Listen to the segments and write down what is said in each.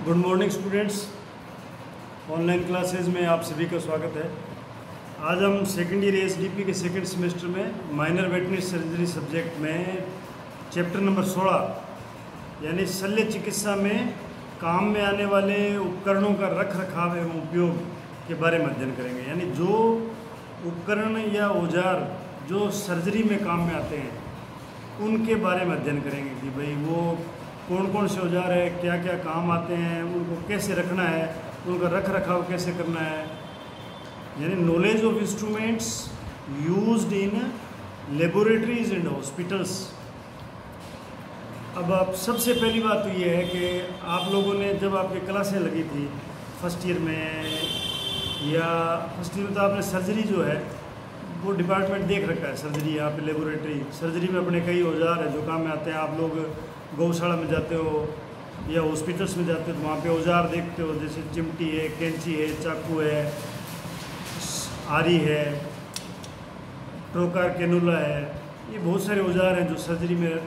Good morning students. Online classes में आप सभी का स्वागत है। आज हम सेकेंड ईयर एसडीपी के सेकेंड सेमेस्टर में माइनर वेटनरी सर्जरी सब्जेक्ट में चैप्टर नंबर 16 यानी शल्य चिकित्सा में काम में आने वाले उपकरणों का रख रखाव एवं उपयोग के बारे में अध्ययन करेंगे। यानी जो उपकरण या औजार जो सर्जरी में काम में आते हैं उनके बारे में अध्ययन करेंगे कि भाई वो कौन कौन से औजार है, क्या क्या काम आते हैं, उनको कैसे रखना है, उनका रख रखाव कैसे करना है। यानी knowledge of instruments used in laboratories and hospitals. अब आप सबसे पहली बात तो ये है कि आप लोगों ने जब आपकी क्लासें लगी थी फर्स्ट ईयर में या फर्स्ट ईयर में, तो आपने सर्जरी जो है वो डिपार्टमेंट देख रखा है। सर्जरी यहाँ पे लेबोरेटरी सर्जरी में अपने कई औजार है जो काम में आते हैं। आप लोग गौशाला में जाते हो या हॉस्पिटल्स में जाते हो तो वहाँ पे औजार देखते हो, जैसे चिमटी है, कैंची है, चाकू है, आरी है, ट्रोकार कैनुला है। ये बहुत सारे औजार हैं जो सर्जरी में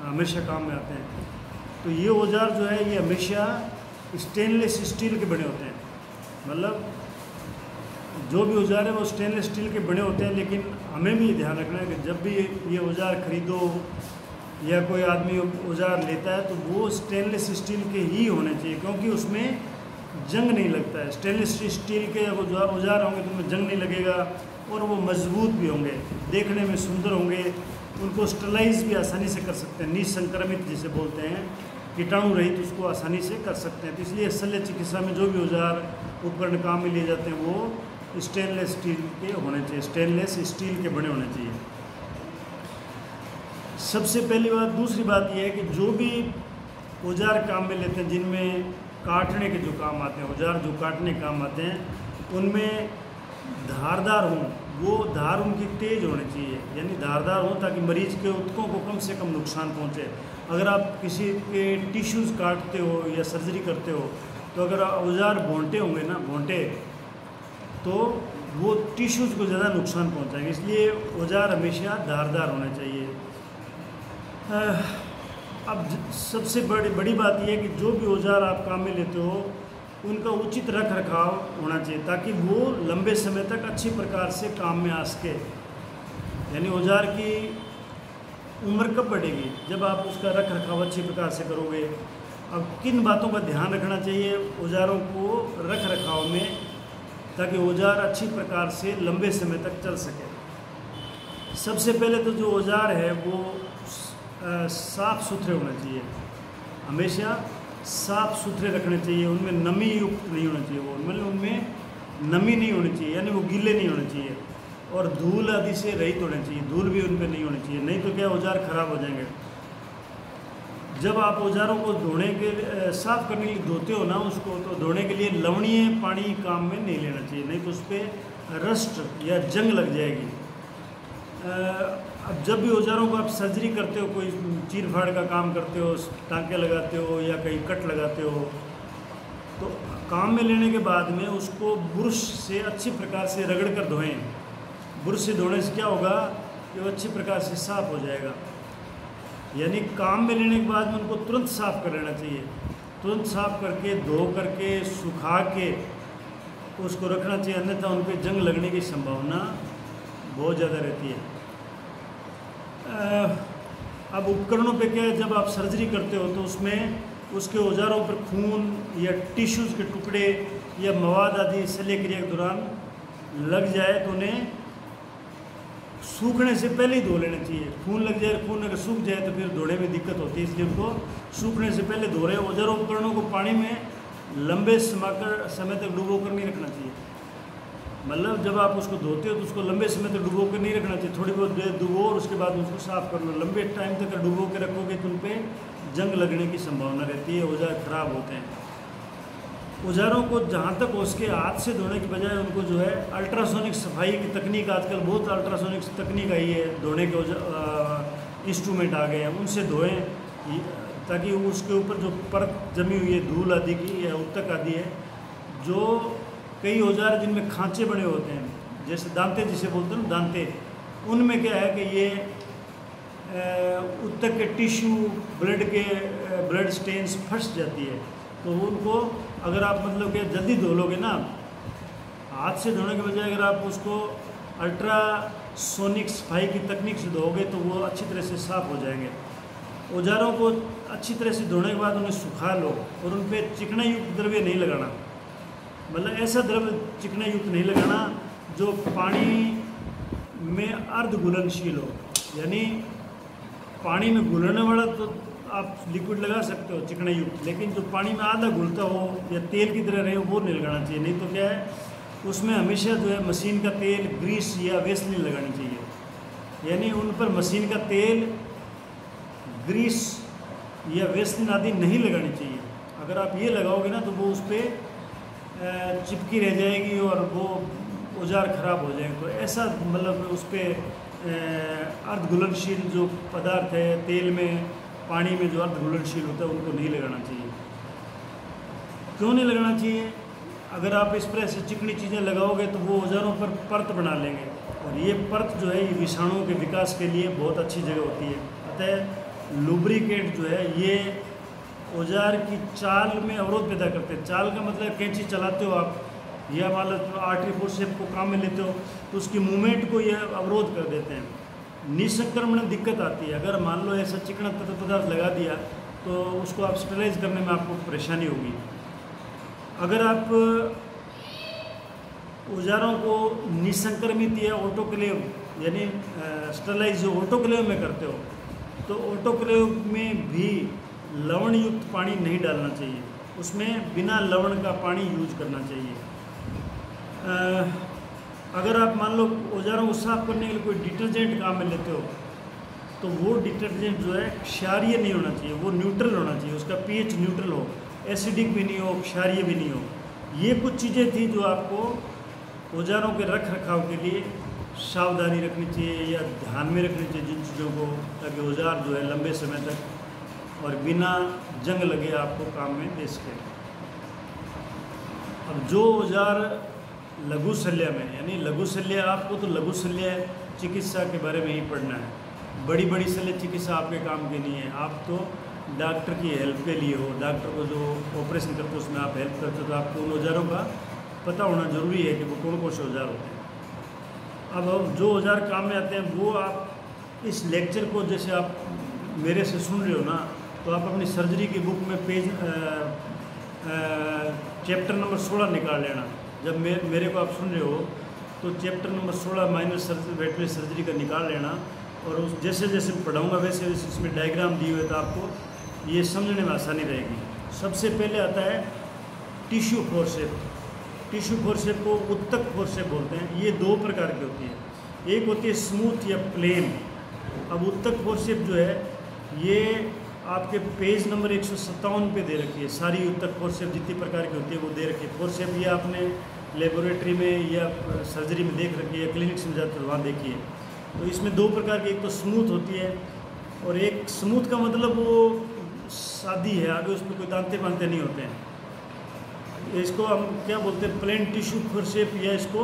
हमेशा काम में आते हैं। तो ये औजार जो है ये हमेशा स्टेनलेस स्टील के बने होते हैं। मतलब जो भी औजार है वो स्टेनलेस स्टील के बने होते हैं। लेकिन हमें भी ध्यान रखना है कि जब भी ये औजार खरीदो या कोई आदमी औजार लेता है तो वो स्टेनलेस स्टील के ही होने चाहिए, क्योंकि उसमें जंग नहीं लगता है। स्टेनलेस स्टील के औजार होंगे तो उनमें जंग नहीं लगेगा और वो मजबूत भी होंगे, देखने में सुंदर होंगे, उनको स्टरलाइज भी आसानी से कर सकते हैं। निसंक्रमित जिसे बोलते हैं, कीटाणु रहित उसको आसानी से कर सकते हैं। तो इसलिए शल्य चिकित्सा में जो भी औजार उपकरण काम में लिए जाते हैं वो स्टेनलेस स्टील के होने चाहिए, स्टेनलेस स्टील के बने होने चाहिए। सबसे पहली बात। दूसरी बात यह है कि जो भी औजार काम में लेते हैं जिनमें काटने के जो काम आते हैं, औजार जो काटने के काम आते हैं उनमें धारदार हों, वो धार उनकी तेज होनी चाहिए, यानी धारदार हों ताकि मरीज के ऊतकों को कम से कम नुकसान पहुंचे। अगर आप किसी के टिश्यूज़ काटते हो या सर्जरी करते हो तो अगर औजार भोंटे होंगे ना, भोंटे, तो वो टिश्यूज़ को ज़्यादा नुकसान पहुंचाएंगे। इसलिए औजार हमेशा धारदार होने चाहिए। अब सबसे बड़ी बात यह है कि जो भी औजार आप काम में लेते हो उनका उचित रख रखाव होना चाहिए ताकि वो लंबे समय तक अच्छी प्रकार से काम में आ सके। यानी औजार की उम्र कब बढ़ेगी? जब आप उसका रख रखाव अच्छी प्रकार से करोगे। अब किन बातों का ध्यान रखना चाहिए औजारों को रख रखाव में ताकि औजार अच्छी प्रकार से लंबे समय तक चल सके? सबसे पहले तो जो औजार है वो साफ़ सुथरे होने चाहिए, हमेशा साफ़ सुथरे रखने चाहिए। उनमें नमी युक्त नहीं होना चाहिए, वो मतलब उनमें नमी नहीं होनी चाहिए, यानी वो गीले नहीं होने चाहिए। और धूल आदि से रहित होने चाहिए, धूल भी उन पर नहीं होनी चाहिए, नहीं तो क्या औजार खराब हो जाएंगे। जब आप औजारों को धोने के साफ़ करने के लिए धोते हो ना उसको, तो धोने के लिए लवणीय पानी काम में नहीं लेना चाहिए, नहीं तो उस पर रस्ट या जंग लग जाएगी। अब जब भी औजारों को आप सर्जरी करते हो, कोई चीर फाड़ का काम करते हो, टाँके लगाते हो या कहीं कट लगाते हो, तो काम में लेने के बाद में उसको ब्रश से अच्छी प्रकार से रगड़ कर धोएं। ब्रश से धोने से क्या होगा कि वो अच्छी प्रकार से साफ़ हो जाएगा। यानी काम में लेने के बाद में उनको तुरंत साफ़ कर लेना चाहिए, तुरंत साफ़ करके धो करके सुखा के उसको रखना चाहिए, अन्यथा उन पर जंग लगने की संभावना बहुत ज़्यादा रहती है। अब उपकरणों पे क्या है, जब आप सर्जरी करते हो तो उसमें उसके औजारों पर खून या टिश्यूज़ के टुकड़े या मवाद आदि शल्य क्रिया के दौरान लग जाए तो उन्हें सूखने से पहले ही धो लेना चाहिए। खून लग जाए, खून अगर सूख जाए तो फिर धोने में दिक्कत होती है, इसलिए उनको सूखने से पहले धो रहे। औजार उपकरणों को पानी में लंबे समय तक डुबो कर नहीं रखना चाहिए। मतलब जब आप उसको धोते हो तो उसको लंबे समय तक डुबो कर नहीं रखना चाहिए, थोड़ी बहुत देर डुबो और उसके बाद उसको साफ़ कर लो। लंबे टाइम तक डुबो के रखोगे तो उन पर जंग लगने की संभावना रहती है, औजार खराब होते हैं। औजारों को जहाँ तक उसके हाथ से धोने की बजाय उनको जो है अल्ट्रासोनिक सफाई की तकनीक, आजकल बहुत अल्ट्रासोनिक तकनीक आई है, धोने के इंस्ट्रूमेंट आ गए हैं, उनसे धोएं ताकि उसके ऊपर जो परत जमी हुई है धूल आदि की या उत्तक आदि है। जो कई औजार जिनमें खांचे बने होते हैं, जैसे दांते जिसे बोलते हैं ना, दांते, उनमें क्या है कि ये उत्तक के टिश्यू ब्लड स्टेन्स फंस जाती है, तो उनको अगर आप मतलब कि जल्दी धो लोगे ना, हाथ से धोने के बजाय अगर आप उसको अल्ट्रासोनिक सफाई की तकनीक से धोगे तो वो अच्छी तरह से साफ़ हो जाएंगे। औजारों को अच्छी तरह से धोने के बाद उन्हें सुखा लो और उन पर चिकना युक्त द्रव्य नहीं लगाना, मतलब ऐसा द्रव्य चिकना युक्त नहीं लगाना जो पानी में अर्ध घुलनशील हो, यानी पानी में घुलने वाला तो आप लिक्विड लगा सकते हो चिकना युक्त, लेकिन जो पानी में आधा घुलता हो या तेल की तरह रहे वो नहीं लगाना चाहिए। नहीं तो क्या है, उसमें हमेशा जो है मशीन का तेल, ग्रीस या वेस्लिन लगानी चाहिए, यानी उन पर मशीन का तेल, ग्रीस या वेस्लिन आदि नहीं लगानी चाहिए। अगर आप ये लगाओगे ना तो वो उस पर चिपकी रह जाएगी और वो औजार ख़राब हो जाएंगे। तो ऐसा मतलब उस पर अर्ध घुलनशील जो पदार्थ है, तेल में, पानी में जो अर्ध घुलनशील होता है उनको नहीं लगाना चाहिए। क्यों नहीं लगाना चाहिए? अगर आप इस तरह से चिकनी चीज़ें लगाओगे तो वो औजारों पर परत बना लेंगे, और ये परत जो है ये विषाणुओं के विकास के लिए बहुत अच्छी जगह होती है। अतः लुब्रिकेंट जो है ये औजार की चाल में अवरोध पैदा करते हैं। चाल का मतलब कैंची चलाते हो आप या मान लो आर्टरी फोर्सेप को काम में लेते हो तो उसकी मूवमेंट को ये अवरोध कर देते हैं। निसंक्रमण में दिक्कत आती है। अगर मान लो ऐसा चिकना तत्व पदार्थ लगा दिया तो उसको आप स्टरलाइज करने में आपको परेशानी होगी। अगर आप औजारों को निसंक्रमित या ऑटोक्लेव यानी स्टरलाइज जो ऑटोक्लेव में करते हो तो ऑटोक्लेव में भी लवण युक्त पानी नहीं डालना चाहिए, उसमें बिना लवण का पानी यूज करना चाहिए। अगर आप मान लो औजारों को साफ करने के लिए कोई डिटर्जेंट काम में लेते हो तो वो डिटर्जेंट जो है क्षारीय नहीं होना चाहिए, वो न्यूट्रल होना चाहिए, उसका पीएच न्यूट्रल हो, एसिडिक भी नहीं हो, क्षारीय भी नहीं हो। ये कुछ चीज़ें थी जो आपको औजारों के रख रखाव के लिए सावधानी रखनी चाहिए या ध्यान में रखनी चाहिए जिन चीज़ों को, ताकि औजार जो है लंबे समय तक और बिना जंग लगे आपको काम में दे सके। अब जो औजार लघु शल्य में, यानी लघु शल्य आपको तो लघु शल्य चिकित्सा के बारे में ही पढ़ना है, बड़ी बड़ी शल्य चिकित्सा आपके काम की नहीं है। आप तो डॉक्टर की हेल्प के लिए हो, डॉक्टर को जो ऑपरेशन करते हो उसमें आप हेल्प करते हो, तो आपको उन औजारों का पता होना ज़रूरी है कि वो कौन कौन से औजार होते हैं। अब जो औजार काम में आते हैं वो आप इस लेक्चर को जैसे आप मेरे से सुन रहे हो ना, तो आप अपनी सर्जरी की बुक में पेज चैप्टर नंबर 16 निकाल लेना। जब मेरे को आप सुन रहे हो तो chapter number 16 minor veterinary surgery का निकाल लेना, और उस जैसे जैसे पढ़ाऊँगा वैसे वैसे इसमें डायग्राम दिए हुए तो आपको ये समझने में आसानी रहेगी। सबसे पहले आता है टिश्यू फोर्सेप। टिश्यू फोर्सेप को उत्तक फोर्सेप बोलते हैं। ये दो प्रकार की होती है, एक होती है स्मूथ या प्लेन। अब उत्तक फोर्सेप जो है ये आपके पेज नंबर 157 पे दे रखी है। सारी उत्तक फोर्सेप जितनी प्रकार की होती है वो दे रखी है। फोर्सेप ये आपने लेबोरेटरी में या सर्जरी में देख रखी है, क्लिनिक्स में जाकर वहाँ देखिए। तो इसमें दो प्रकार की, एक तो स्मूथ होती है और एक स्मूथ का मतलब वो सादी है, आगे उसमें कोई दांते बांते नहीं होते हैं। इसको हम क्या बोलते हैं, प्लेन टिश्यू फोर्सेप या इसको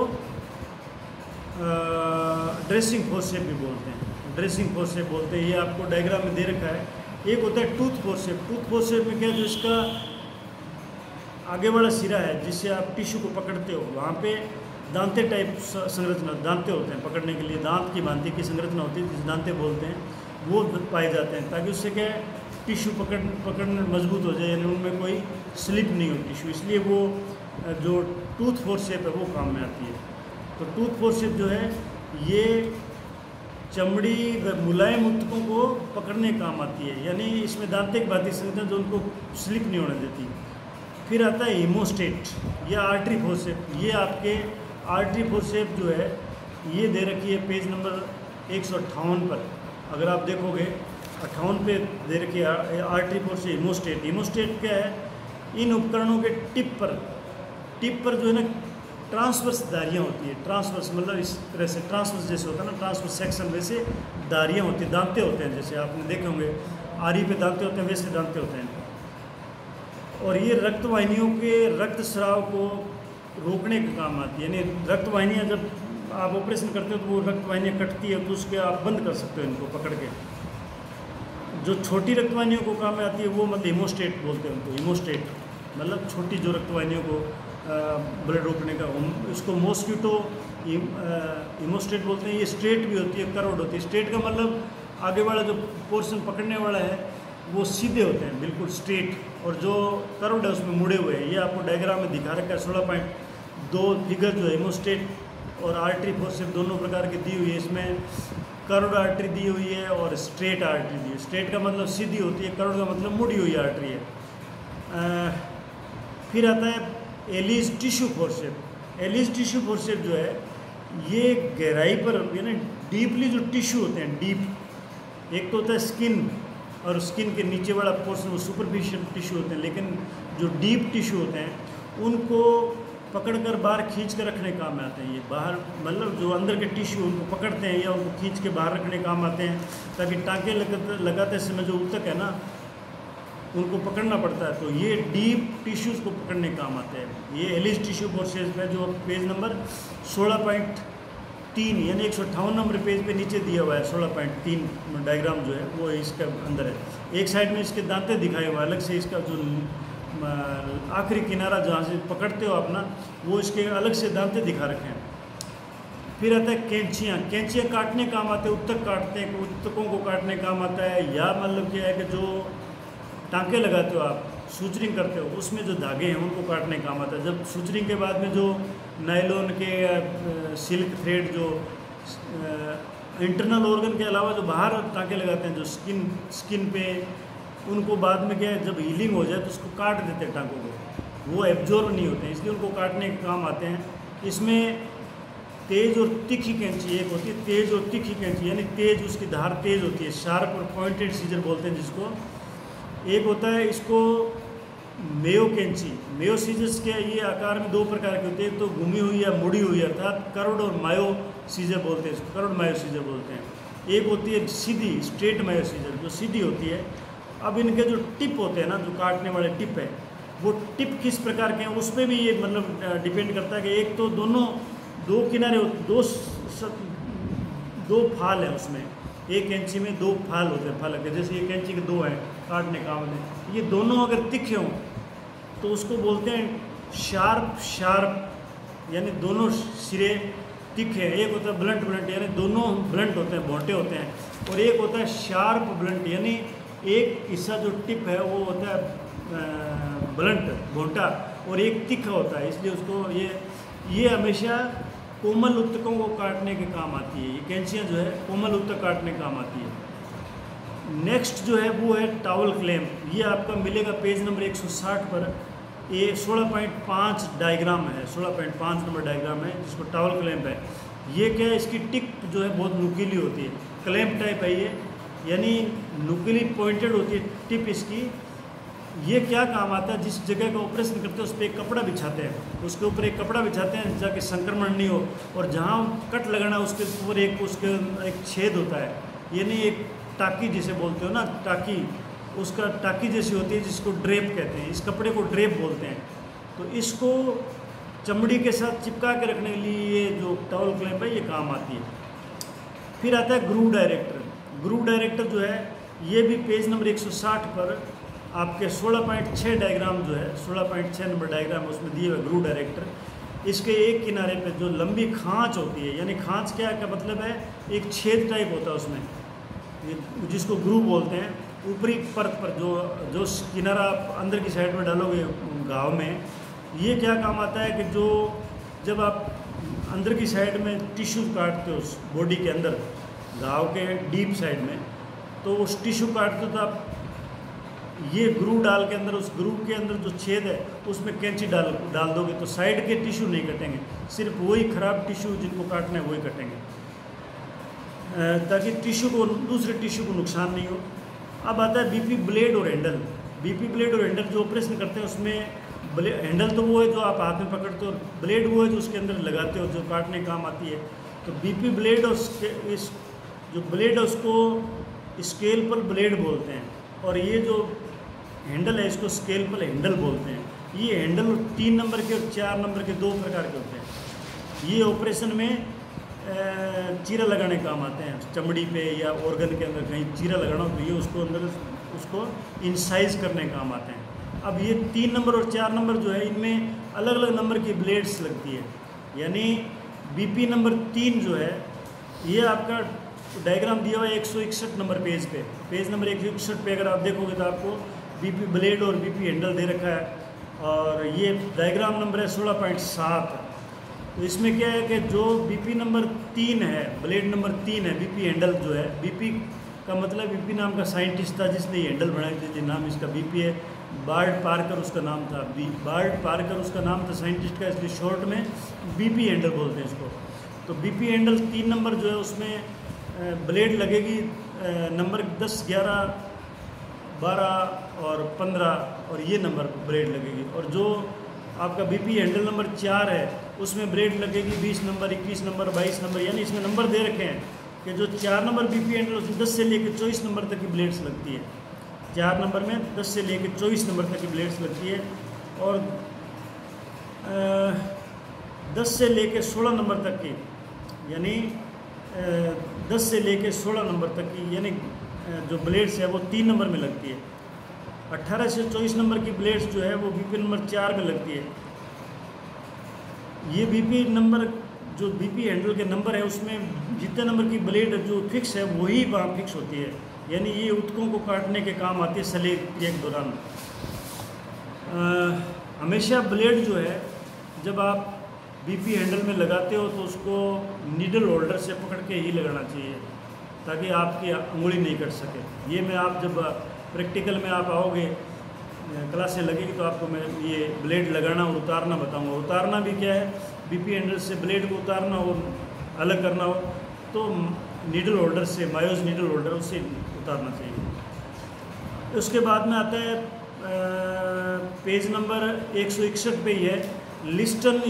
ड्रेसिंग फोर्सेप भी बोलते हैं। ड्रेसिंग फोर्सेप बोलते हैं। ये आपको डायग्राम में दे रखा है। एक होता है टूथ फोर्सेप। टूथ फोर्सेप में क्या है, जो इसका आगे वाला सिरा है जिससे आप टिश्यू को पकड़ते हो, वहाँ पे दांते टाइप संरचना, दांते होते हैं पकड़ने के लिए, दांत की भांति की संरचना होती है जिसे दांते बोलते हैं, वो पाए जाते हैं ताकि उससे क्या है टिश्यू पकड़ने मजबूत हो जाए, यानी उनमें कोई स्लिप नहीं हो टिश्यू। इसलिए वो जो टूथ फोर्सेप है वो काम में आती है। तो टूथ फोर्सेप जो है ये चमड़ी व मुलायम उत्तकों को पकड़ने काम आती है, यानी इसमें दांते की भांति संरचना जो उनको स्लिप नहीं होने देती। फिर आता है हीमोस्टेट या आर्टरी फोर्सेप। ये आपके आर्टरी फोर्सेप जो है ये दे रखी है पेज नंबर 158 पर। अगर आप देखोगे 58 पे दे रखी है आर्टरी फोर्सेप हीमोस्टेट। हीमोस्टेट क्या है, इन उपकरणों के टिप पर जो है ना ट्रांसवर्स धारियाँ होती है। ट्रांसवर्स मतलब इस तरह से ट्रांसवर्स जैसे होता है ना, ट्रांसवर्स सेक्शन वैसे धारियाँ होती हैं, दांते होते हैं, जैसे आपने देखे होंगे आरी पे दांते होते हैं वैसे दांते होते हैं। और ये रक्त वाहिनियों के रक्त स्राव को रोकने का काम आती है। यानी रक्त वाहिनियाँ जब आप ऑपरेशन करते हो तो वो रक्त वाहिनियाँ कटती है तो उसके आप बंद कर सकते हो इनको पकड़ के। जो छोटी रक्त वाहिनियों को काम में आती है वो मतलब हीमोस्टेट बोलते हैं उनको, हीमोस्टेट। मतलब छोटी जो रक्तवाहिनियों को ब्लड रोकने का। इसको मॉस्किटो इमोस्टेट बोलते हैं। ये स्ट्रेट भी होती है, कर्व्ड होती है। स्ट्रेट का मतलब आगे वाला जो पोर्शन पकड़ने वाला है वो सीधे होते हैं, बिल्कुल स्ट्रेट, और जो कर्व्ड है उसमें मुड़े हुए हैं। ये आपको डायग्राम में दिखा रखा है। 16.2 फिगर जो है इमोस्टेट और आर्टरी फोर्सेप्स दोनों प्रकार की दी हुई है। इसमें कर्व्ड आर्टरी दी हुई है और स्ट्रेट आर्टरी दी है। स्ट्रेट का मतलब सीधी होती है, कर्व्ड का मतलब मुड़ी हुई आर्टरी है। फिर आता है Allis tissue forceps. Allis tissue forceps जो है ये गहराई पर, यानी डीपली जो टिश्यू होते हैं, डीप, एक तो होता है स्किन, और स्किन के नीचे वाला पोर्शन वो सुपरफिशियल टिश्यू होते हैं, लेकिन जो डीप टिश्यू होते हैं उनको पकड़कर बाहर खींच कर रखने काम में आते हैं। ये बाहर मतलब जो अंदर के टिश्यू उनको पकड़ते हैं या उनको खींच के बाहर रखने काम आते हैं, ताकि टाँके लगाते समय जो ऊतक है ना उनको पकड़ना पड़ता है, तो ये डीप टिश्यूज़ को पकड़ने काम आते हैं। ये एलिस टिश्यू फोर्सेप्स है जो पेज नंबर 16.3 यानी 158 नंबर पेज पे नीचे दिया हुआ है। 16.3 डायग्राम जो है वो इसके अंदर है। एक साइड में इसके दांते दिखाए हुए, अलग से इसका जो आखिरी किनारा जहाँ से पकड़ते हो अपना, वो इसके अलग से दांते दिखा रखे हैं। फिर आता है कैंचियाँ। कैंचियाँ काटने काम आते हैं, ऊतक काटते हैं, ऊतकों को काटने काम आता है। या मतलब क्या है कि जो टाँके लगाते हो आप, सूचरिंग करते हो, उसमें जो धागे हैं उनको काटने काम आता है। जब सूचरिंग के बाद में जो नायलॉन के सिल्क थ्रेड जो इंटरनल ऑर्गन के अलावा जो बाहर टाँके लगाते हैं, जो स्किन पे, उनको बाद में क्या है जब हीलिंग हो जाए तो उसको काट देते हैं टाँकों को, वो एब्जॉर्ब नहीं होते हैं, इसलिए उनको काटने के काम आते हैं। इसमें तेज़ और तीखी कैंची एक होती है, तेज़ और तीखी कैंची, यानी तेज़, उसकी धार तेज़ होती है, शार्प और पॉइंटेड सीजर बोलते हैं जिसको। एक होता है इसको मेयो कैंची। मेयो सीजर्स के ये आकार में दो प्रकार के होते हैं, एक तो घूमी हुई या मुड़ी हुई, अर्थात कर्व्ड और मायो सीजर बोलते हैं इसको, कर्व्ड मायो सीजर बोलते हैं। एक होती है सीधी स्ट्रेट मायो सीजर जो सीधी होती है। अब इनके जो टिप होते हैं ना, जो काटने वाले टिप है, वो टिप किस प्रकार के हैं उस पर भी ये मतलब डिपेंड करता है कि एक तो दोनों दो किनारे, दो फाल है उसमें, एक कैंची में दो फाल होते हैं, फाल के जैसे ये कैंची के दो हैं काटने काम में, ये दोनों अगर तिखे हों तो उसको बोलते हैं शार्प, यानी दोनों सिरे तिखे हैं। एक होता है ब्लंट, यानी दोनों ब्लंट होते हैं, भोंटे होते हैं, और एक होता है शार्प ब्लंट, यानी एक हिस्सा जो टिप है वो होता है ब्लंट, भोंटा, और एक तिखा होता है, इसलिए उसको ये हमेशा कोमल ऊतकों को काटने के काम आती है। ये कैंचियाँ जो है कोमल ऊतक काटने के काम आती है। नेक्स्ट जो है वो है टॉवल क्लैंप। ये आपका मिलेगा पेज नंबर 160 पर। ये 16.5 डायग्राम है, 16.5 नंबर डायग्राम है जिसको टॉवल क्लैंप है। ये क्या है, इसकी टिप जो है बहुत नुकीली होती है, क्लैंप टाइप है ये, यानी नुकीली पॉइंटेड होती है टिप इसकी। ये क्या काम आता है, जिस जगह का ऑपरेशन करते हैं उस पर एक कपड़ा बिछाते हैं, उसके ऊपर एक कपड़ा बिछाते हैं ताकि संक्रमण नहीं हो, और जहाँ कट लगाना उसके ऊपर एक छेद होता है, यानी एक टाकी जिसे बोलते हो ना, टाकी, उसका टाकी जैसी होती है जिसको ड्रेप कहते हैं, इस कपड़े को ड्रेप बोलते हैं। तो इसको चमड़ी के साथ चिपका के रखने के लिए ये जो टॉवल क्लैंप है ये काम आती है। फिर आता है ग्रूव डायरेक्टर। ग्रूव डायरेक्टर जो है ये भी पेज नंबर 160 पर आपके 16.6 डायग्राम जो है, 16.6 नंबर डायग्राम उसमें दिए हुए ग्रूव डायरेक्टर। इसके एक किनारे पे जो लंबी खांच होती है, यानी खांच क्या का मतलब है, एक छेद टाइप होता है उसमें, जिसको ग्रूव बोलते हैं। ऊपरी परत पर जो किनारा आप अंदर की साइड में डालोगे घाव में, ये क्या काम आता है कि जो जब आप अंदर की साइड में टिश्यू काटते हो उस बॉडी के अंदर घाव के डीप साइड में, तो उस टिश्यू काटते हो तो आप ये ग्रूव डाल के अंदर, उस ग्रूव के अंदर जो छेद है उसमें कैंची डाल दोगे तो साइड के टिश्यू नहीं कटेंगे, सिर्फ वही खराब टिश्यू जिनको काटना है वही कटेंगे, ताकि टिश्यू को, दूसरे टिश्यू को नुकसान नहीं हो। अब आता है बीपी ब्लेड और हैंडल। बीपी ब्लेड और हैंडल जो ऑपरेशन करते हैं उसमें हैंडल तो वो है जो आप हाथ में पकड़ते हो, ब्लेड वो है जो उसके अंदर लगाते हो जो काटने काम आती है। तो बीपी ब्लेड और इस जो ब्लेड है उसको स्केलपल ब्लेड बोलते हैं, और ये जो हैंडल है इसको स्केलपल हैंडल बोलते हैं। ये हैंडल 3 नंबर के और 4 नंबर के 2 प्रकार के होते हैं। ये ऑपरेशन में चीरा लगाने काम आते हैं, चमड़ी पे या ऑर्गन के अंदर कहीं चीरा लगाना हो तो ये उसको अंदर उसको इंसाइज करने काम आते हैं। अब ये 3 नंबर और 4 नंबर जो है इनमें अलग अलग नंबर की ब्लेड्स लगती है। यानी BP नंबर 3 जो है ये आपका डायग्राम दिया हुआ है 161 नंबर पेज पे। पेज नंबर 161 पे अगर आप देखोगे तो आपको BP ब्लेड और BP हैंडल दे रखा है, और ये डायग्राम नंबर है 16.7। तो इसमें क्या है कि जो BP नंबर 3 है, ब्लेड नंबर 3 है, BP हैंडल जो है, BP का मतलब BP नाम का साइंटिस्ट था जिसने ये हैंडल बनाए थे, जो नाम इसका BP है, बार्ड पार्कर उसका नाम था। बार्ड पार्कर उसका नाम था साइंटिस्ट का, इसलिए शॉर्ट में BP हैंडल बोलते हैं इसको। तो BP हैंडल 3 नंबर जो है उसमें ब्लेड लगेगी नंबर 10, 11, 12 और 15 और ये नंबर ब्लेड लगेगी। और जो आपका BP हैंडल नंबर 4 है उसमें ब्लेड लगेगी 20 नंबर, 21 नंबर, 22 नंबर। यानी इसमें नंबर दे रखे हैं कि जो 4 नंबर BP हैंडल उसमें 10 से लेकर 24 नंबर तक की ब्लेड्स लगती है। 4 नंबर में 10 से लेकर 24 नंबर तक की ब्लेड्स लगती है, और 10 से लेकर 16 नंबर तक की, यानी 10 से लेकर 16 नंबर तक की यानी जो ब्लेड्स है वो 3 नंबर में लगती है। 18 से 24 नंबर की ब्लेड्स जो है वो BP नंबर 4 में लगती है। ये BP नंबर जो BP हैंडल के नंबर है उसमें जितने नंबर की ब्लेड जो फिक्स है वही वहाँ फिक्स होती है। यानी ये उत्कों को काटने के काम आती है सलीब क्रिया के दौरान। हमेशा ब्लेड जो है जब आप BP हैंडल में लगाते हो तो उसको नीडल होल्डर से पकड़ के ही लगाना चाहिए ताकि आपकी उंगली नहीं कट सके। ये मैं आप जब प्रैक्टिकल में आप आओगे, क्लासें लगेगी तो आपको मैं ये ब्लेड लगाना और उतारना बताऊंगा। उतारना भी क्या है, BP हैंडल से ब्लेड को उतारना हो, अलग करना हो तो नीडल होल्डर से, मायोज नीडल होल्डर उससे उतारना चाहिए। उसके बाद में आता है पेज नंबर 161 पे ही है Liston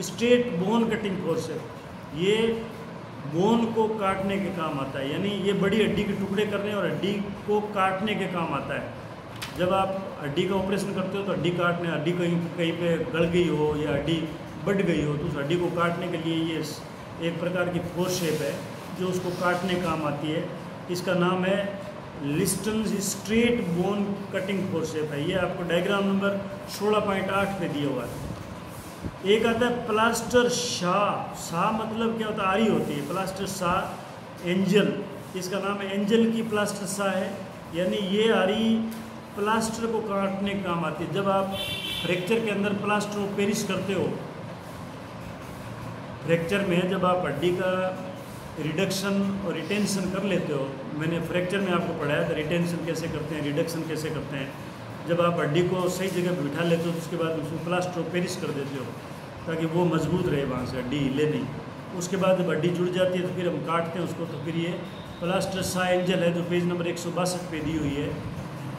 straight bone cutting forcep. ये बोन को काटने के काम आता है, यानी ये बड़ी हड्डी के टुकड़े करने और हड्डी को काटने के काम आता है। जब आप हड्डी का ऑपरेशन करते हो तो हड्डी काटने, हड्डी कहीं कहीं पे गल गई हो या हड्डी बढ़ गई हो तो उस हड्डी को काटने के लिए ये एक प्रकार की फोर्स शेप है जो उसको काटने काम आती है। इसका नाम है Liston straight bone cutting forceps है। ये आपको डायग्राम नंबर 16.8 पे दिया हुआ है। एक आता है प्लास्टर शाह मतलब क्या होता है, आरी होती है। प्लास्टर शाह एंजल, इसका नाम है एंजल की प्लास्टर शाह है। यानी ये आरी प्लास्टर को काटने का काम आती है। जब आप फ्रैक्चर के अंदर प्लास्टर को पेरिश करते हो, फ्रैक्चर में जब आप हड्डी का रिडक्शन और रिटेंशन कर लेते हो, मैंने फ्रैक्चर में आपको पढ़ाया था रिटेंशन कैसे करते हैं, रिडक्शन कैसे करते हैं। जब आप हड्डी को सही जगह पर बिठा लेते हो तो उसके बाद उसमें प्लास्टर पेरिश कर देते हो ताकि वो मजबूत रहे, वहाँ से हड्डी हिले नहीं। उसके बाद जब हड्डी जुड़ जाती है तो फिर हम काटते हैं उसको, तो फिर ये प्लास्टर शाह एंजल है जो पेज नंबर 162 पे दी हुई है,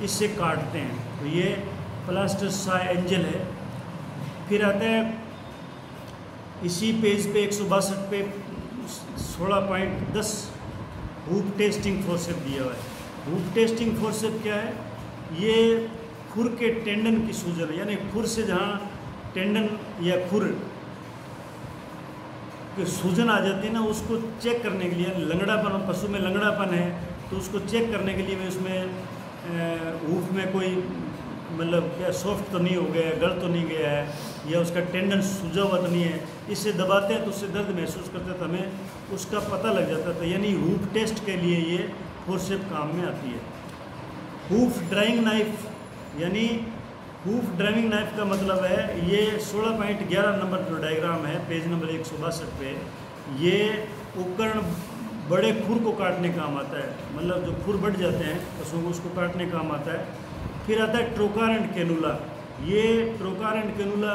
इससे काटते हैं। तो ये प्लास्टर शाह एंजल है। फिर आता है इसी पेज पे 162 पे 16.10 हूप टेस्टिंग फोर्सेप दिया हुआ है। हूप टेस्टिंग फोर्सेप क्या है, ये खुर के टेंडन की सूजन है, यानी खुर से जहाँ टेंडन या खुर की सूजन आ जाती है ना, उसको चेक करने के लिए, लंगड़ापन, पशु में लंगड़ापन है तो उसको चेक करने के लिए मैं उसमें हूफ में कोई मतलब क्या सॉफ्ट तो नहीं हो गया है, गल तो नहीं गया है, या उसका टेंडन सूजा हुआ तो नहीं है, इससे दबाते हैं तो उससे दर्द महसूस करते हैं तो हमें उसका पता लग जाता था। यानी हूफ टेस्ट के लिए ये फोर्सेप काम में आती है। हूफ ड्राइंग नाइफ, यानी हूफ ड्राइविंग नाइफ का मतलब है ये 16.11 नंबर जो डायग्राम है पेज नंबर 162 पे, ये उपकरण बड़े खुर को काटने का काम आता है। मतलब जो खुर बढ़ जाते हैं पशुओं को, उसको काटने का काम आता है। फिर आता है ट्रोकार एंड कैनुला। ये ट्रोकार एंड कैनुला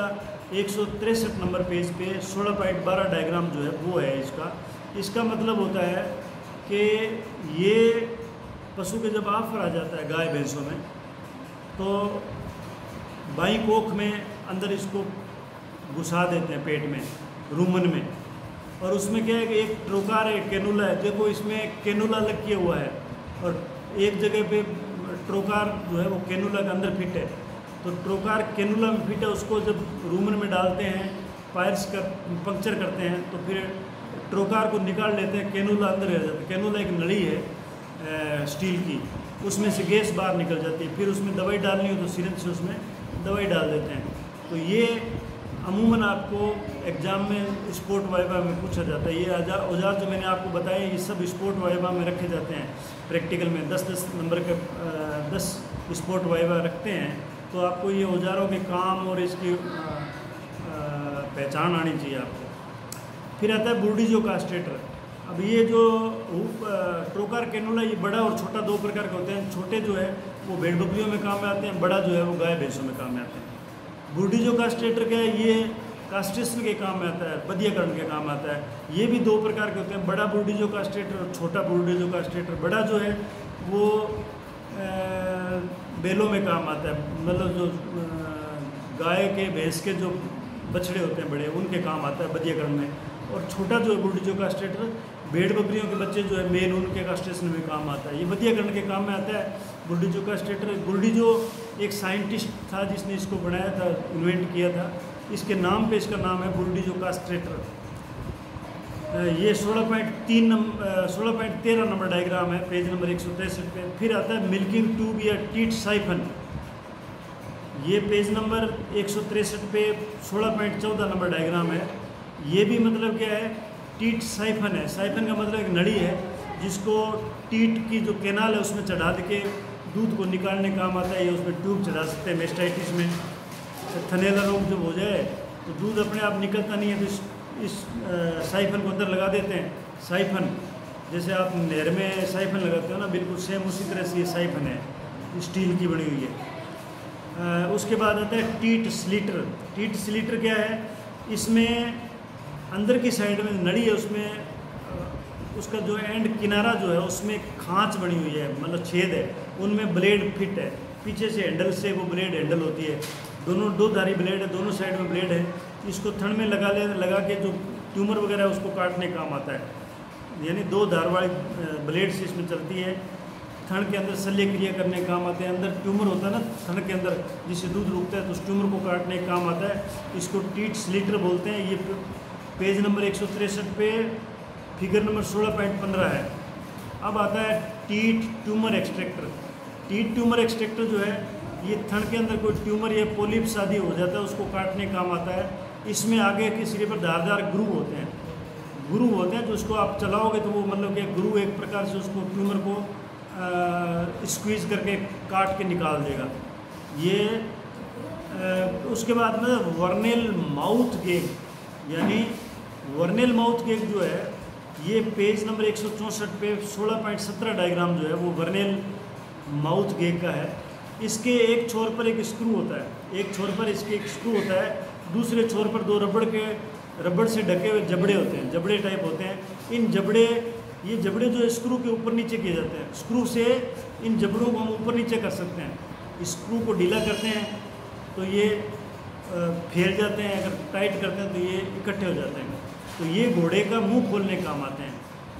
163 नंबर पेज पे 16.12 डायग्राम जो है वो है इसका। इसका मतलब होता है कि ये पशु के जब आफर आ जाता है गाय भैंसों में, तो बाईं कोख में अंदर इसको घुसा देते हैं पेट में, रूमन में, और उसमें क्या है कि एक ट्रोकार है, कैनुला है। देखो इसमें कैनुला लग किया हुआ है और एक जगह पे ट्रोकार जो है वो कैनुला के अंदर फिट है। तो ट्रोकार कैनुला में फिट है, उसको जब रूमन में डालते हैं, पायर्स का पंक्चर करते हैं तो फिर ट्रोकार को निकाल लेते हैं, कैनुला अंदर रह जाता है। कैनुला एक नली है स्टील की, उसमें से गैस बाहर निकल जाती है, फिर उसमें दवाई डालनी हो तो सिरिंज से उसमें दवाई डाल देते हैं। तो ये अमूमन आपको एग्ज़ाम में स्पोर्ट वाइवा में पूछा जाता है। ये औजार जो मैंने आपको बताए ये सब स्पोर्ट वाइवा में रखे जाते हैं। प्रैक्टिकल में 10-10 नंबर के 10 स्पोर्ट वाइवा रखते हैं। तो आपको ये औजारों के काम और इसकी पहचान आनी चाहिए आपको। फिर आता है बुर्डिजो कास्ट्रेटर। अब ये जो ट्रोकार कैनुला ये बड़ा और छोटा दो प्रकार के होते हैं। छोटे जो है वो भेड़ बकरियों में काम में आते हैं, बड़ा जो है वो गाय भैंसों में काम में आते हैं। बुर्डिजो कास्ट्रेटर क्या है, ये कास्ट्रेशन के काम में आता है, बधियाकरण के काम आता है। ये भी दो प्रकार के होते हैं, बड़ा बुर्डिजो कास्ट्रेटर और छोटा बुर्डिजो कास्ट्रेटर। बड़ा जो है वो बैलों में काम आता है, मतलब जो गाय के भैंस के जो बछड़े होते हैं बड़े उनके काम आता है बधियाकरण में। और छोटा जो है बुर्डिजो कास्ट्रेटर भेड़ बकरियों के बच्चे जो है मेन उनके कास्ट्रेशन में काम आता है, ये बधियाकरण के काम में आता है बुर्डिजो कास्ट्रेटर। बुर्डिजो एक साइंटिस्ट था जिसने इसको बनाया था, इन्वेंट किया था। इसके नाम पे इसका नाम है बुर्डिजो कास्ट्रेटर। ये 16.13 नंबर डायग्राम है, पेज नंबर 163 पे। फिर आता है मिल्किंग ट्यूब या टीट साइफन, ये पेज नंबर 163 पे 16.14 नंबर डायग्राम है। ये भी मतलब क्या है, टीट साइफन है। साइफन का मतलब एक नली है जिसको टीट की जो कैनाल है उसमें चढ़ा के दूध को निकालने काम आता है। ये उसमें ट्यूब चढ़ा सकते हैं मेस्टाइटिस में। थनैला रोग जब हो जाए तो दूध अपने आप निकलता नहीं है तो इस साइफन को अंदर लगा देते हैं। साइफन जैसे आप नहर में साइफन लगाते हो ना, बिल्कुल सेम उसी तरह से ये साइफन है, स्टील की बनी हुई है। उसके बाद आता है टीट स्लीटर। टीट स्लीटर क्या है, इसमें अंदर की साइड में नली है, उसमें उसका जो एंड किनारा जो है उसमें खांच बनी हुई है, मतलब छेद है, उनमें ब्लेड फिट है। पीछे से हैंडल से वो ब्लेड हैंडल होती है, दोनों दो धारी ब्लेड है, दोनों साइड में ब्लेड है। इसको थन में लगा के जो ट्यूमर वगैरह है उसको काटने काम आता है। यानी दो धार वाली ब्लेड से इसमें चलती है। थन के अंदर शल्य क्रिया करने काम आते हैं। अंदर ट्यूमर होता है ना थन के अंदर, जिससे दूध रुकता है, तो उस ट्यूमर को काटने काम आता है। इसको टीट स्लीटर बोलते हैं। ये पेज नंबर 163 पे फिगर नंबर 16.15 है। अब आता है tit tumour extractor. Tit tumour extractor जो है ये थन के अंदर कोई ट्यूमर या पोलिप्स आदि हो जाता है उसको काटने काम आता है। इसमें आगे के सिरे पर धारदार ग्रूव होते हैं, ग्रूव होते हैं जो उसको आप चलाओगे तो वो मतलब कि ग्रूव एक प्रकार से उसको ट्यूमर को स्क्वीज करके काट के निकाल देगा। ये उसके बाद में वर्नेल माउथ गेग, यानी वर्नेल माउथ गेग जो है ये पेज नंबर 164 पे 16.17 डायग्राम जो है वो वर्नेल माउथ गेग का है। इसके एक छोर पर एक स्क्रू होता है, एक छोर पर इसके एक स्क्रू होता है, दूसरे छोर पर दो रबड़ से ढके हुए जबड़े होते हैं, जबड़े टाइप होते हैं। ये जबड़े जो है स्क्रू के ऊपर नीचे किए जाते हैं। स्क्रू से इन जबड़ों को हम ऊपर नीचे कर सकते हैं। स्क्रू को ढीला करते हैं तो ये फैल जाते हैं, अगर टाइट करते हैं तो ये इकट्ठे हो जाते हैं। तो ये घोड़े का मुंह खोलने काम आते हैं।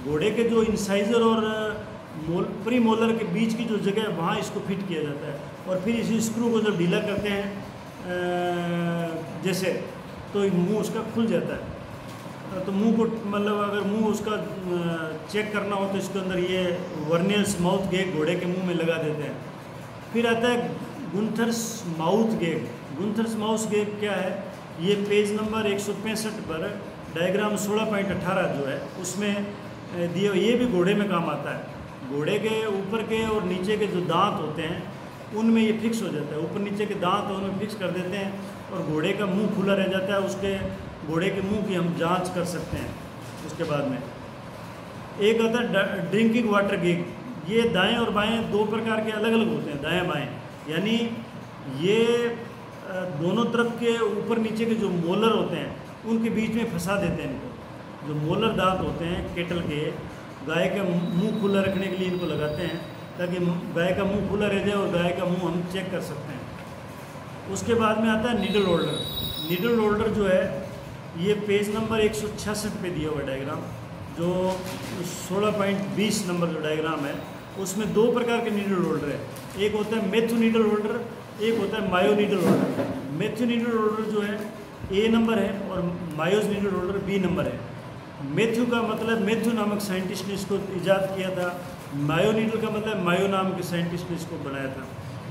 घोड़े के जो इंसाइजर और प्री मोलर के बीच की जो जगह है वहाँ इसको फिट किया जाता है। और फिर इसी स्क्रू को जब ढीला करते हैं जैसे, तो मुंह उसका खुल जाता है। तो मुंह को मतलब अगर मुंह उसका चेक करना हो तो इसके अंदर ये वर्नियर्स माउथ गेग घोड़े के मुंह में लगा देते हैं। फिर आता है गुंथर्स माउथ गेग। गुंथर्स माउथ गेग क्या है, ये पेज नंबर 165 पर डायग्राम 16.18 जो है उसमें दिए, ये भी घोड़े में काम आता है। घोड़े के ऊपर के और नीचे के जो दांत होते हैं उनमें ये फिक्स हो जाता है, ऊपर नीचे के दांत उनमें फिक्स कर देते हैं और घोड़े का मुंह खुला रह जाता है। उसके घोड़े के मुंह की हम जांच कर सकते हैं। उसके बाद में एक आता है ड्रिंकिंग वाटर गेग। ये दाएं और बाएं दो प्रकार के अलग अलग होते हैं, दाएं बाएं, यानी ये दोनों तरफ के ऊपर नीचे के जो मोलर होते हैं उनके बीच में फंसा देते हैं इनको। जो मोलर दांत होते हैं केटल के, गाय का मुंह खुला रखने के लिए इनको लगाते हैं ताकि गाय का मुंह खुला रह जाए और गाय का मुंह हम चेक कर सकते हैं। उसके बाद में आता है नीडल होल्डर। नीडल होल्डर जो है ये पेज नंबर 166 पे दिया हुआ डायग्राम, जो 16.20 नंबर जो डायग्राम है उसमें दो प्रकार के नीडल होल्डर है। एक होता है मेथ्यू नीडल होल्डर, एक होता है Mayo needle holder. Mathieu needle holder जो है ए नंबर है और Mayo's needle holder B number है। मेथ्यू का मतलब, मेथ्यू नामक साइंटिस्ट ने इसको इजाद किया था मायो नीडल का मतलब मायो नाम के साइंटिस्ट ने इसको बनाया था।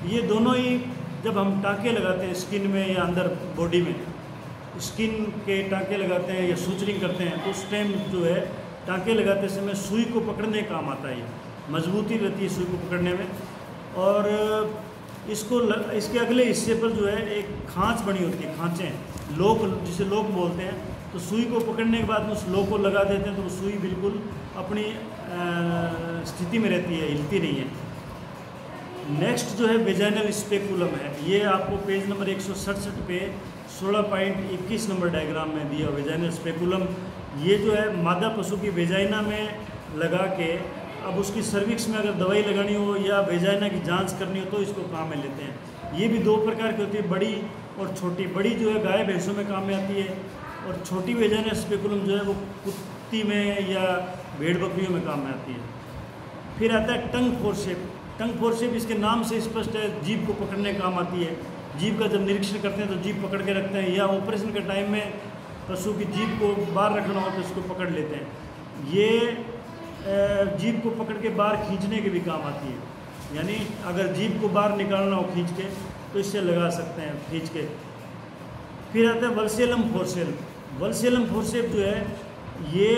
ये दोनों ही जब हम टाँके लगाते हैं स्किन में या अंदर बॉडी में, स्किन के टाँके लगाते हैं या सूचरिंग करते हैं, तो उस टाइम जो है टाँके लगाते समय सुई को पकड़ने का काम आता है। मजबूती रहती है सुई को पकड़ने में। और इसके अगले हिस्से पर जो है एक खांच बनी होती है, खांचें, लोक, जिसे लोक बोलते हैं। तो सुई को पकड़ने के बाद में उस लोक को लगा देते हैं, तो वो सुई बिल्कुल अपनी स्थिति में रहती है, हिलती नहीं है। नेक्स्ट जो है वेजाइनल स्पेकुलम है। ये आपको पेज नंबर 167 पे 16.21 नंबर डायग्राम में दिया। वेजाइनल स्पेकुलम ये जो है मादा पशु की वेजाइना में लगा के, अब उसकी सर्विक्स में अगर दवाई लगानी हो या वेजाइना की जांच करनी हो तो इसको काम में लेते हैं। ये भी दो प्रकार की होती है, बड़ी और छोटी। बड़ी जो है गाय भैंसों में काम में आती है, और छोटी वेजाइनल स्पेकुलम जो है वो कुत्ती में या भेड़ बकरियों में काम में आती है। फिर आता है टंग फोरसेप। टंग फोरसेप इसके नाम से स्पष्ट है, जीभ को पकड़ने का काम आती है। जीभ का जब निरीक्षण करते हैं तो जीभ पकड़ के रखते हैं, या ऑपरेशन के टाइम में पशु की जीभ को बाहर रखना हो तो इसको पकड़ लेते हैं। ये जीभ को पकड़ के बाहर खींचने के भी काम आती है, यानी अगर जीभ को बाहर निकालना हो खींच के तो इससे लगा सकते हैं खींच के। फिर आता है वल्सेलम फोरसेप। वल्सेलम फोरसेप जो है ये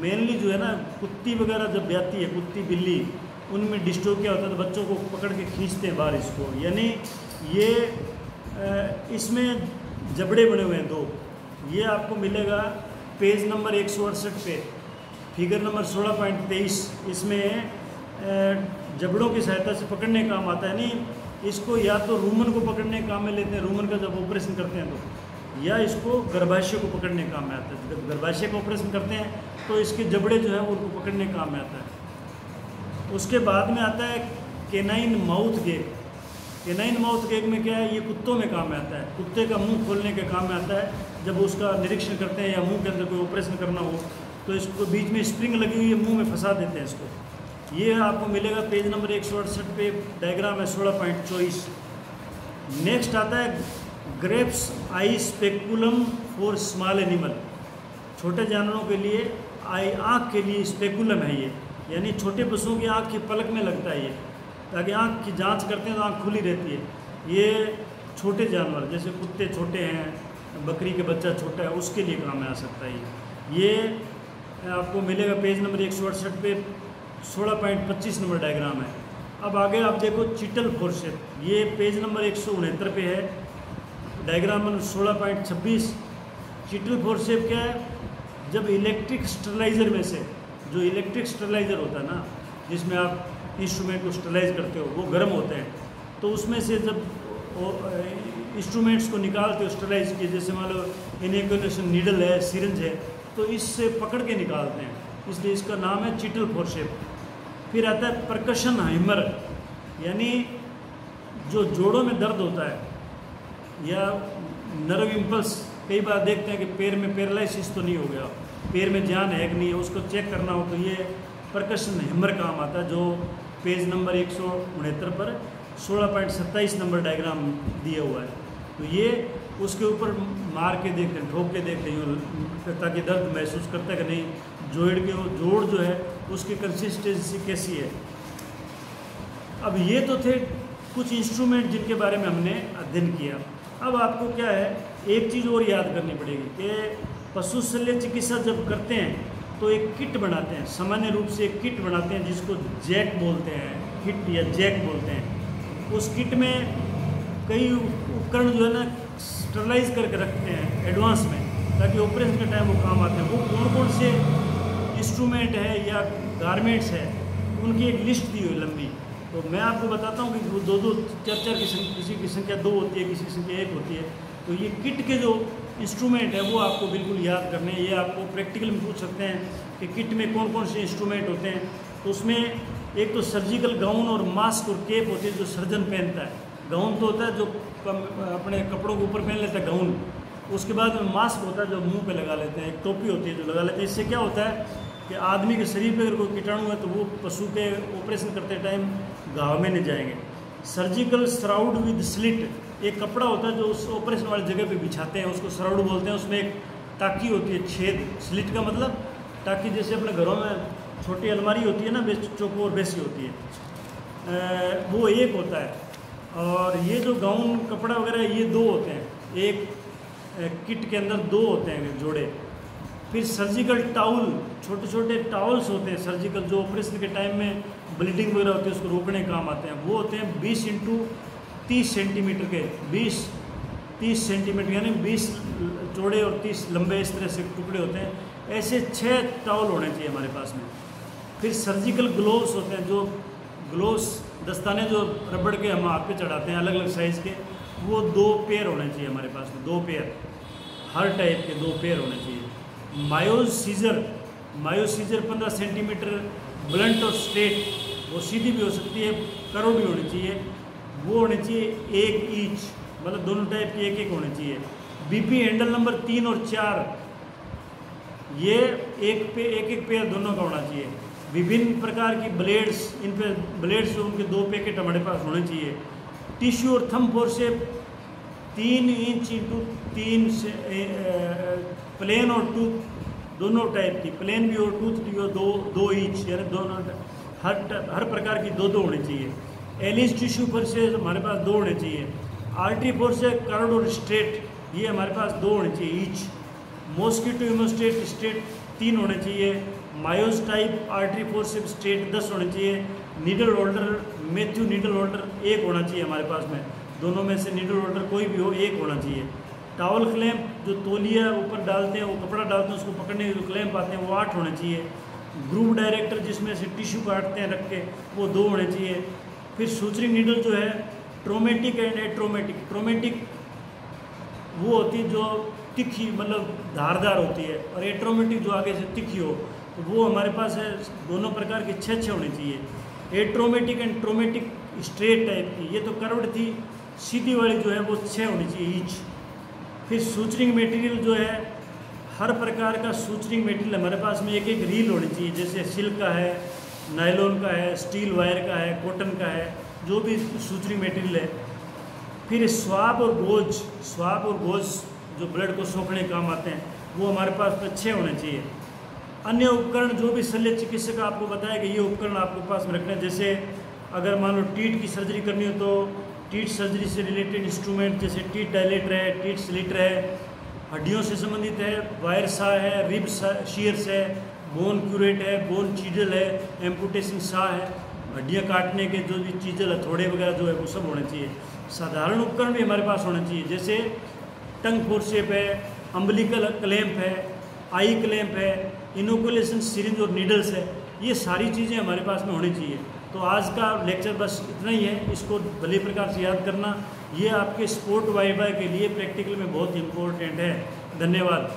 मेनली जो है ना कुत्ती वगैरह जब ब्याती है, कुत्ती बिल्ली, उनमें डिस्टोपिया होता है तो बच्चों को पकड़ के खींचते हैं बाहर इसको। यानी ये इसमें जबड़े बने हुए हैं दो। ये आपको मिलेगा पेज नंबर 168 पे, फिगर नंबर 16.23। इसमें जबड़ों की सहायता से पकड़ने का काम आता है। नहीं, इसको या तो रूमन को पकड़ने का काम में लेते हैं, रूमन का जब ऑपरेशन करते हैं तो, या इसको गर्भाशय को पकड़ने का काम में आता है। जब गर्भाशय का ऑपरेशन करते हैं तो इसके जबड़े जो है उनको पकड़ने का काम में आता है। उसके बाद में आता है canine mouth gag. Canine mouth gag में क्या है, ये कुत्तों में काम में आता है। कुत्ते का मुंह खोलने के काम में आता है। जब उसका निरीक्षण करते हैं या मुंह के अंदर कोई ऑपरेशन करना हो तो इसको बीच में स्प्रिंग लगी हुई है, मुंह में फंसा देते हैं इसको। ये आपको मिलेगा पेज नंबर 168 पे, डायग्राम है 16.24। नेक्स्ट आता है grapes I speculum for small animal. छोटे जानवरों के लिए आई, आँख के लिए स्पेकुलम है ये, यानी छोटे पशुओं की आँख की पलक में लगता है ये, ताकि आँख की जांच करते हैं तो आँख खुली रहती है। ये छोटे जानवर जैसे कुत्ते छोटे हैं, बकरी के बच्चा छोटा है, उसके लिए काम में आ सकता है। ये आपको मिलेगा पेज नंबर 168 पे, 16.25 नंबर डायग्राम है। अब आगे आप देखो चिटल फोरसेप। ये पेज नंबर 169 पे है, डायग्राम नंबर 16.26। चिटल फोरसेप क्या है, जब इलेक्ट्रिक स्टरलाइज़र में से, जो इलेक्ट्रिक स्टरलाइज़र होता है ना, जिसमें आप इंस्ट्रूमेंट को स्टरलाइज करते हो, वो गर्म होते हैं, तो उसमें से जब इंस्ट्रूमेंट्स को निकालते हो स्टरलाइज किए, जैसे मान लो इनोकुलेशन नीडल है, सिरिंज है, तो इससे पकड़ के निकालते हैं, इसलिए इसका नाम है चिटल फोरसेप। फिर आता है परकशन हैमर, यानी जो जोड़ों में दर्द होता है या नर्व इम्पल्स, कई बार देखते हैं कि पैर में पैरालिसिस तो नहीं हो गया, पैर में जान है कि नहीं है, उसको चेक करना हो तो ये परकशन हैमर काम आता है, जो पेज नंबर 169 पर 16.27 नंबर डायग्राम दिया हुआ है। तो ये उसके ऊपर मार के देखते हैं, ठोक के देखते हैं, ताकि दर्द महसूस करता है कि नहीं, जोड़ जो है उसकी कंसिस्टेंसी कैसी है। अब ये तो थे कुछ इंस्ट्रूमेंट जिनके बारे में हमने अध्ययन किया। अब आपको क्या है, एक चीज़ और याद करनी पड़ेगी कि पशु शल्य चिकित्सा जब करते हैं तो एक किट बनाते हैं, सामान्य रूप से एक किट बनाते हैं जिसको जैक बोलते हैं, किट या जैक बोलते हैं। उस किट में कई उपकरण जो है ना स्टरलाइज करके रखते हैं एडवांस में, ताकि ऑपरेशन के टाइम वो काम आते हैं। वो कौन कौन से इंस्ट्रूमेंट है या गारमेंट्स है, उनकी एक लिस्ट दी हुई लंबी। तो मैं आपको बताता हूँ कि वो दो चार किसी की संख्या 2 होती है, किसी की संख्या 1 होती है। तो ये किट के जो इंस्ट्रूमेंट है वो आपको बिल्कुल याद करने हैं। ये आपको प्रैक्टिकल में पूछ सकते हैं कि किट में कौन कौन से इंस्ट्रूमेंट होते हैं। तो उसमें एक तो सर्जिकल गाउन और मास्क और केप होती है जो सर्जन पहनता है। गाउन तो होता है जो अपने कपड़ों के ऊपर पहन लेता है गाउन। उसके बाद में मास्क होता है जो मुंह पे लगा लेते हैं, एक टोपी होती है जो लगा लेते हैं। इससे क्या होता है कि आदमी के शरीर पे अगर कोई कीटाणु है तो वो पशु के ऑपरेशन करते टाइम घाव में नहीं जाएंगे। सर्जिकल श्राउड विद स्लिट, एक कपड़ा होता है जो उस ऑपरेशन वाली जगह पे बिछाते हैं, उसको श्राउड बोलते हैं। उसमें एक टाकी होती है, छेद, स्लिट का मतलब टाकी, जैसे अपने घरों में छोटी अलमारी होती है ना, चौकोर वैसी होती है, वो एक होता है। और ये जो गाउन कपड़ा वगैरह ये 2 होते हैं, एक किट के अंदर 2 होते हैं जोड़े। फिर सर्जिकल टाउल, छोटे छोटे टावल्स होते हैं सर्जिकल, जो ऑपरेशन के टाइम में ब्लीडिंग वगैरह होती है उसको रोकने के काम आते हैं, वो होते हैं 20 × 30 सेंटीमीटर के, 20-30 सेंटीमीटर यानी 20 चौड़े और 30 लंबे, इस तरह से टुकड़े होते हैं। ऐसे 6 टावल होने चाहिए हमारे पास में। फिर सर्जिकल ग्लोव्स होते हैं, जो ग्लोव्स दस्ताने जो रबड़ के हम हाथ पे चढ़ाते हैं अलग अलग साइज़ के, वो 2 पेयर होने चाहिए हमारे पास में, 2 पेयर, हर टाइप के 2 पेयर होने चाहिए। मायोज सीजर 15 सेंटीमीटर, ब्लंट और स्ट्रेट, वो सीधी भी हो सकती है, कर्व भी होनी चाहिए, वो होने चाहिए 1 ईच, मतलब दोनों टाइप के 1-1 होने चाहिए। बीपी हैंडल नंबर 3 और 4, ये एक पेयर दोनों का होना चाहिए। विभिन्न प्रकार की ब्लेड्स, इन पे ब्लेड्स उनके 2 पैकेट हमारे पास होने चाहिए। टिश्यू और थंब फोर्सेप 3 इंच × 3 से, प्लेन और टूथ दोनों टाइप की, प्लेन भी हो टूथ भी हो, 2 इंच, यानी दोनों हर प्रकार की 2 होने चाहिए। एलिस टिश्यू फोर्सेप हमारे पास 2 होने चाहिए। आर्टरी फोर्सेप कर्व्ड और स्ट्रेट, ये हमारे पास 2 होने चाहिए ईच। मॉस्किटो हेमोस्टेट स्ट्रेट 3 होने चाहिए। मायोस टाइप आर्टरी फोर्सेप स्ट्रेट 10 होने चाहिए। Needle holder, Matthew needle holder 1 होना चाहिए हमारे पास में, दोनों में से नीडल होल्डर कोई भी हो 1 होना चाहिए। टावल क्लैंप, जो तौलिया ऊपर डालते हैं, वो कपड़ा डालते हैं उसको पकड़ने के जो क्लैंप आते हैं, वो 8 होने चाहिए। ग्रूव डायरेक्टर, जिसमें से टिश्यू काटते हैं रख के, वो 2 होने चाहिए। फिर सूचरिंग नीडल जो है, ट्रोमेटिक एंड एट्रोमेटिक। ट्रोमेटिक वो होती है जो तिखी, मतलब धारदार होती है, और एट्रोमेटिक जो आगे से तिखी हो, तो वो हमारे पास है। दोनों प्रकार की 6 होनी चाहिए। एट्रोमेटिक एंड ट्रोमेटिक स्ट्रेट टाइप की, ये तो कर्व्ड थी, सीधी वाली जो है वो 6 होनी चाहिए ईच। फिर सूचरिंग मटेरियल जो है, हर प्रकार का सूचरिंग मटेरियल हमारे पास में 1-1 रील होनी चाहिए, जैसे सिल्क का है, नायलॉन का है, स्टील वायर का है, कॉटन का है, जो भी सूचरिंग मटेरियल है। फिर स्वाब और गोज जो ब्लड को सोखने काम आते हैं, वो हमारे पास में 6 होने चाहिए। अन्य उपकरण जो भी शल्य चिकित्सक आपको बताया कि ये उपकरण आपके पास में रखना है, जैसे अगर मान लो टीट की सर्जरी करनी हो तो टीट सर्जरी से रिलेटेड इंस्ट्रूमेंट, जैसे टीट डायलेटर है, टीट स्लिटर है, हड्डियों से संबंधित है, वायर सा है, रिब शीयर्स है, बोन क्यूरेट है, बोन चीजल है, एम्पुटेशन सा है, हड्डियाँ काटने के जो भी चीजल हथौड़े वगैरह जो है वो सब होने चाहिए। साधारण उपकरण भी हमारे पास होने चाहिए, जैसे टंग फोर्सेप है, अम्बिलिकल क्लैंप है, आई क्लैंप है, इनोकुलेशन सिरिंज और नीडल्स है, ये सारी चीज़ें हमारे पास में होनी चाहिए। तो आज का लेक्चर बस इतना ही है, इसको भली प्रकार से याद करना, ये आपके स्पोर्ट वाइवा के लिए प्रैक्टिकल में बहुत इम्पोर्टेंट है। धन्यवाद।